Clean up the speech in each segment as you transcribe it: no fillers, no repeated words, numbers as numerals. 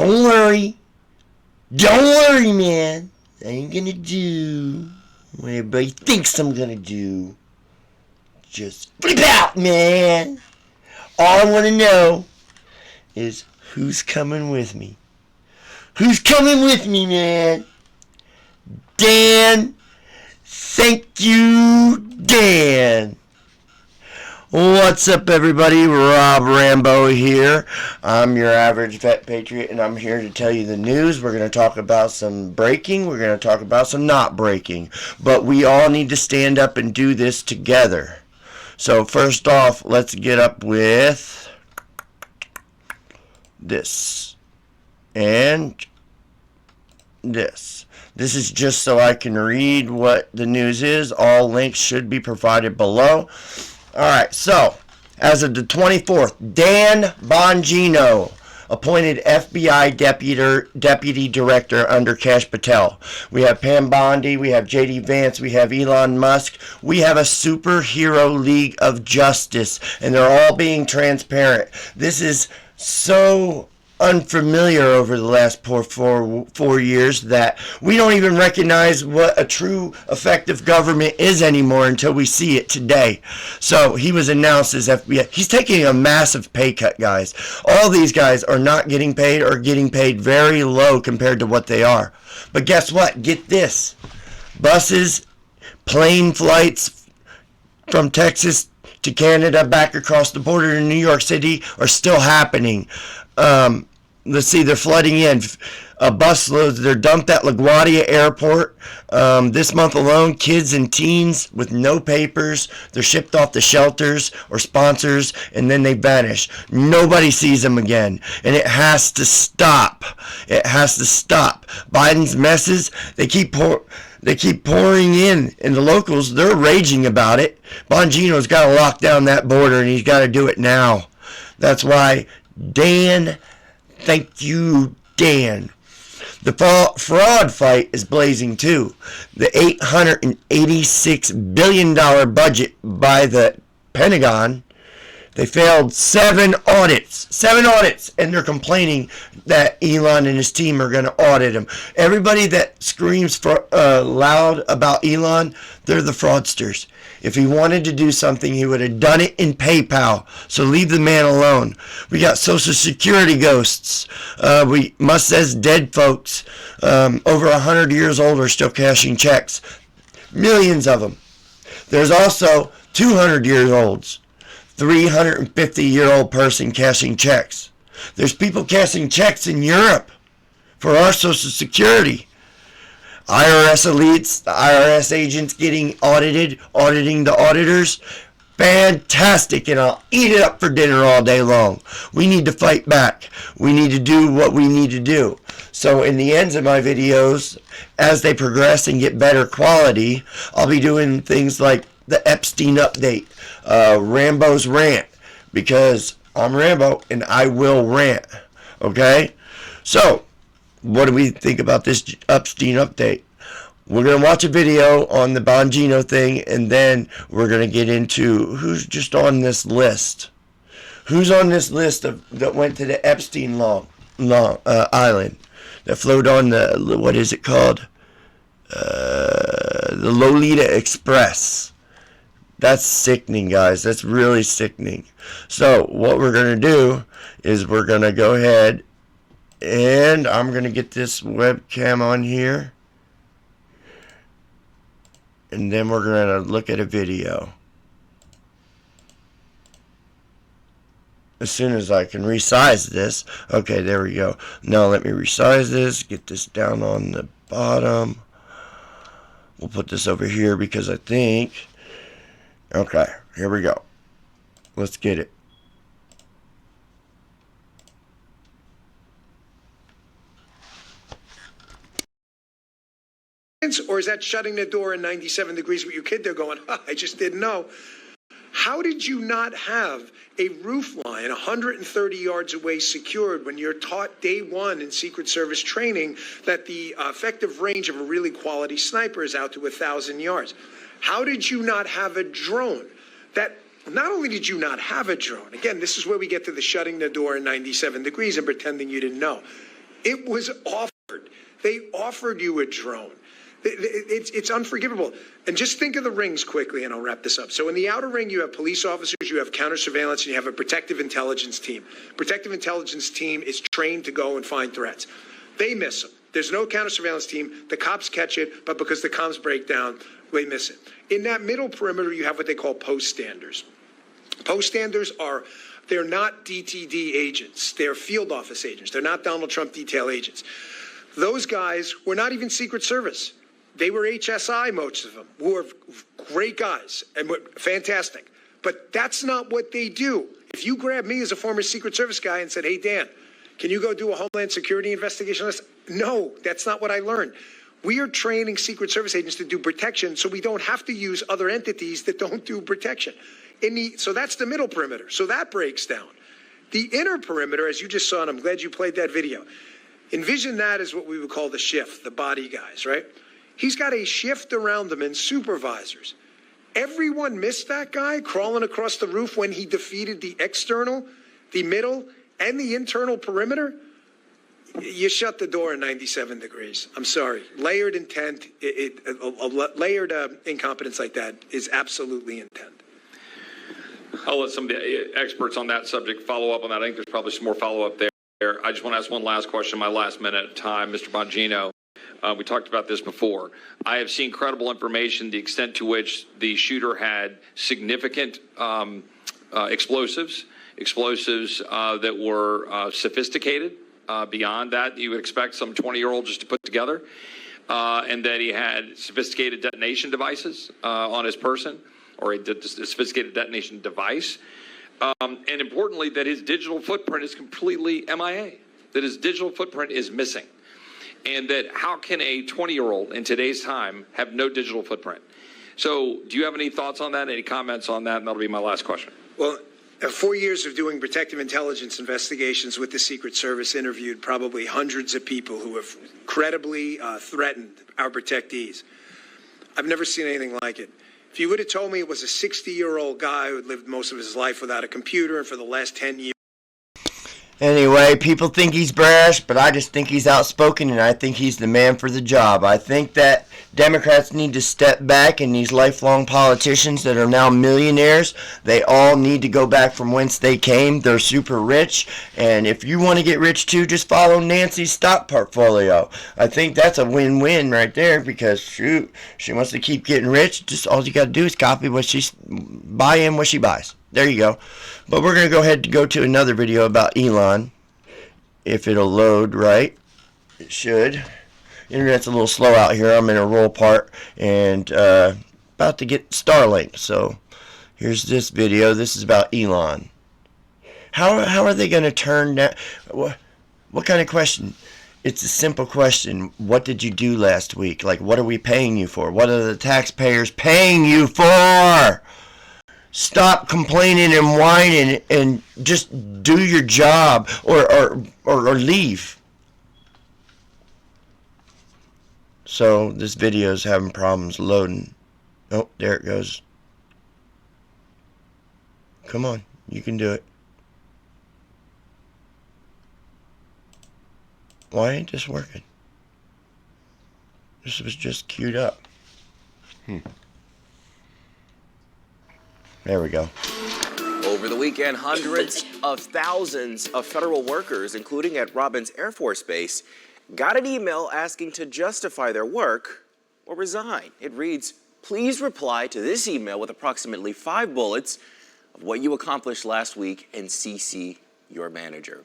Don't worry. Don't worry, man. I ain't gonna do what everybody thinks I'm gonna do. Just flip out, man. All I want to know is who's coming with me. Who's coming with me, man? Dan. Thank you, Dan. What's up, everybody? Rob Rambo here. I'm your average vet patriot, and I'm here to tell you the news. We're going to talk about some breaking. We're going to talk about some not breaking. But we all need to stand up and do this together. So first off, let's get up with this and this. This is just so I can read what the news is. All links should be provided below. Alright, so, as of the 24th, Dan Bongino appointed FBI deputy director under Kash Patel. We have Pam Bondi, we have J.D. Vance, we have Elon Musk. We have a superhero league of justice, and they're all being transparent. This is so unfamiliar over the last four years that we don't even recognize what a true effective government is anymore until we see it today. So he was announced as FBI. He's taking a massive pay cut, guys. All these guys are not getting paid or getting paid very low compared to what they are. But guess what? Get this. Buses, plane flights from Texas to Canada back across the border to New York City are still happening. Let's see, they're flooding in. Busloads, they're dumped at LaGuardia Airport. This month alone, kids and teens with no papers, they're shipped off to shelters or sponsors, and then they vanish. Nobody sees them again, and it has to stop. It has to stop. Biden's messes, they keep pouring in, and the locals, they're raging about it. Bongino's got to lock down that border, and he's got to do it now. That's why Dan... Thank you, Dan. The fraud fight is blazing too. The $886 billion budget by the Pentagon, they failed 7 audits, and they're complaining that Elon and his team are going to audit them. Everybody that screams loud about Elon, they're the fraudsters. If he wanted to do something, he would have done it in PayPal. So leave the man alone. We got Social Security ghosts. Musk says dead folks over 100 years old are still cashing checks. Millions of them. There's also 200 years olds. 350-year-old person cashing checks. There's people cashing checks in Europe for our Social Security. IRS elites, the IRS agents getting auditing the auditors. Fantastic, and I'll eat it up for dinner all day long. We need to fight back. We need to do what we need to do. So in the ends of my videos, as they progress and get better quality, I'll be doing things like the Epstein update, Rambo's rant, because I'm Rambo and I will rant. Okay? So, what do we think about this Epstein update? We're going to watch a video on the Bongino thing, and then we're going to get into who's just on this list. Who's on this list that went to the Epstein island, that flowed on the, what is it called? The Lolita Express. That's sickening, guys. That's really sickening. So, what we're going to do is we're going to go ahead and I'm going to get this webcam on here. And then we're going to look at a video. As soon as I can resize this. Okay, there we go. Now let me resize this. Get this down on the bottom. We'll put this over here because I think... Okay, here we go. Let's get it. Or is that shutting the door in 97 degrees with your kid? They're going, I just didn't know. How did you not have a roof line 130 yards away secured when you're taught day one in Secret Service training that the effective range of a really quality sniper is out to 1,000 yards? How did you not have a drone? That not only did you not have a drone, again, this is where we get to the shutting the door in 97 degrees and pretending you didn't know. It was offered. They offered you a drone. It's unforgivable. And just think of the rings quickly, and I'll wrap this up. So in the outer ring, you have police officers, you have counter surveillance, and you have a protective intelligence team. Protective intelligence team is trained to go and find threats. They miss them. There's no counter surveillance team. The cops catch it, but because the comms break down, they miss it. In that middle perimeter, you have what they call post standers. Post standers they're not DTD agents. They're field office agents. They're not Donald Trump detail agents. Those guys were not even Secret Service. They were HSI, most of them, who are great guys and were fantastic. But that's not what they do. If you grab me as a former Secret Service guy and said, hey, Dan, can you go do a Homeland Security investigation? No, that's not what I learned. We are training Secret Service agents to do protection so we don't have to use other entities that don't do protection. So that's the middle perimeter. So that breaks down. The inner perimeter, as you just saw, and I'm glad you played that video, envision that as what we would call the shift, the body guys, right? He's got a shift around them and supervisors. Everyone missed that guy crawling across the roof when he defeated the external, the middle, and the internal perimeter. You shut the door at 97 degrees. I'm sorry. Layered intent, layered incompetence like that is absolutely intent. I'll let some of the experts on that subject follow up on that. I think there's probably some more follow-up there. I just want to ask one last question, my last minute of time. Mr. Bongino, we talked about this before. I have seen credible information, the extent to which the shooter had significant explosives that were sophisticated beyond that you would expect some 20-year-old just to put together, and that he had sophisticated detonation devices on his person, or a sophisticated detonation device. And importantly, that his digital footprint is completely MIA, that his digital footprint is missing. And that how can a 20-year-old in today's time have no digital footprint? So do you have any thoughts on that, any comments on that? And that'll be my last question. Well, 4 years of doing protective intelligence investigations with the Secret Service, interviewed probably hundreds of people who have credibly threatened our protectees. I've never seen anything like it. If you would have told me it was a 60-year-old guy who had lived most of his life without a computer and for the last 10 years. Anyway, people think he's brash, but I just think he's outspoken, and I think he's the man for the job. I think that Democrats need to step back, and these lifelong politicians that are now millionaires, they all need to go back from whence they came. They're super rich, and if you want to get rich too, just follow Nancy's stock portfolio. I think that's a win-win right there, because shoot, she wants to keep getting rich. Just all you got to do is copy what buy in what she buys. There you go. But we're going to go ahead and go to another video about Elon. If it'll load right. It should. Internet's a little slow out here. I'm in a rural part and about to get Starlink. So here's this video. This is about Elon. How are they going to turn that? What kind of question? It's a simple question. What did you do last week? Like, what are we paying you for? What are the taxpayers paying you for? Stop complaining and whining and just do your job or leave. So this video is having problems loading. Oh, there it goes. Come on, you can do it. Why ain't this working? This was just queued up. There we go. Over the weekend, hundreds of thousands of federal workers, including at Robins Air Force Base, got an email asking to justify their work or resign. It reads, please reply to this email with approximately 5 bullets of what you accomplished last week and CC your manager.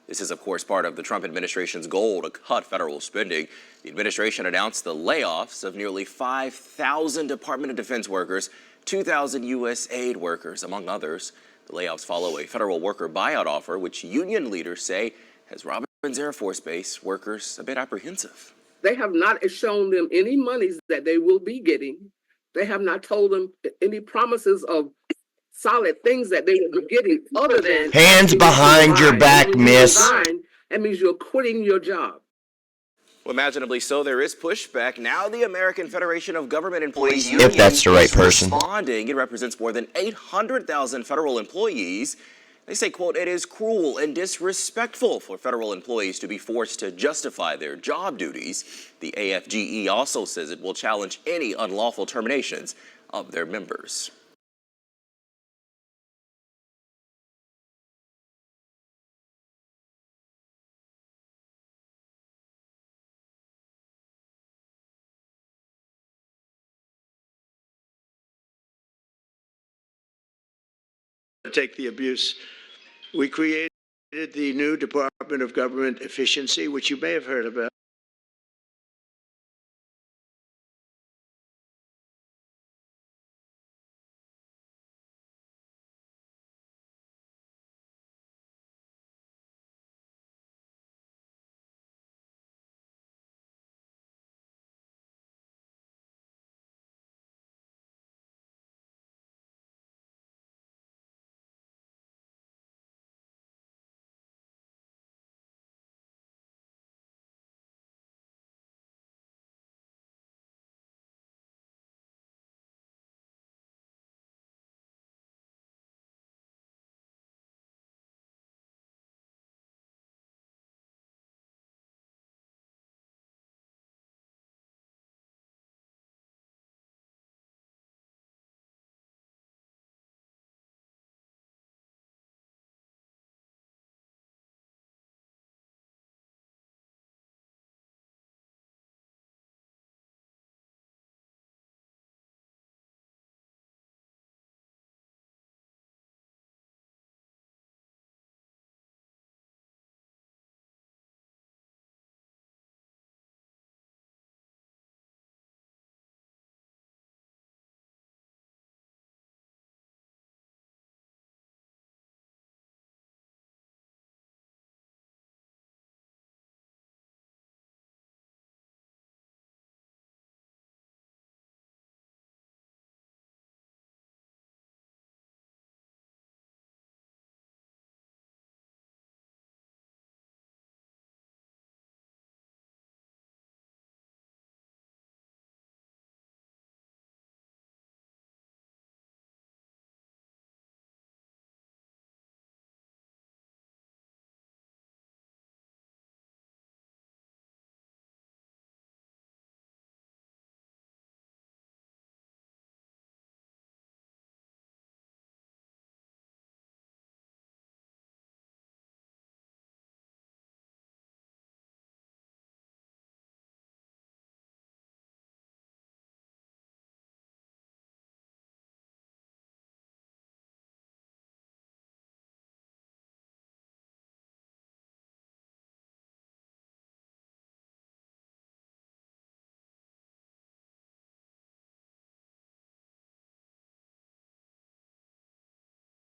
This is, of course, part of the Trump administration's goal to cut federal spending. The administration announced the layoffs of nearly 5,000 Department of Defense workers, 2,000 U.S. aid workers, among others. The layoffs follow a federal worker buyout offer, which union leaders say has Robins Air Force Base workers a bit apprehensive. They have not shown them any monies that they will be getting. They have not told them any promises of solid things that they will be getting other than... Hands behind your back, miss. That means you're quitting your job. Well, imaginably so, there is pushback. Now the American Federation of Government Employees if that's the right person. Responding. It represents more than 800,000 federal employees. They say, quote, it is cruel and disrespectful for federal employees to be forced to justify their job duties. The AFGE also says it will challenge any unlawful terminations of their members. Take the abuse. We created the new Department of Government Efficiency, which you may have heard about.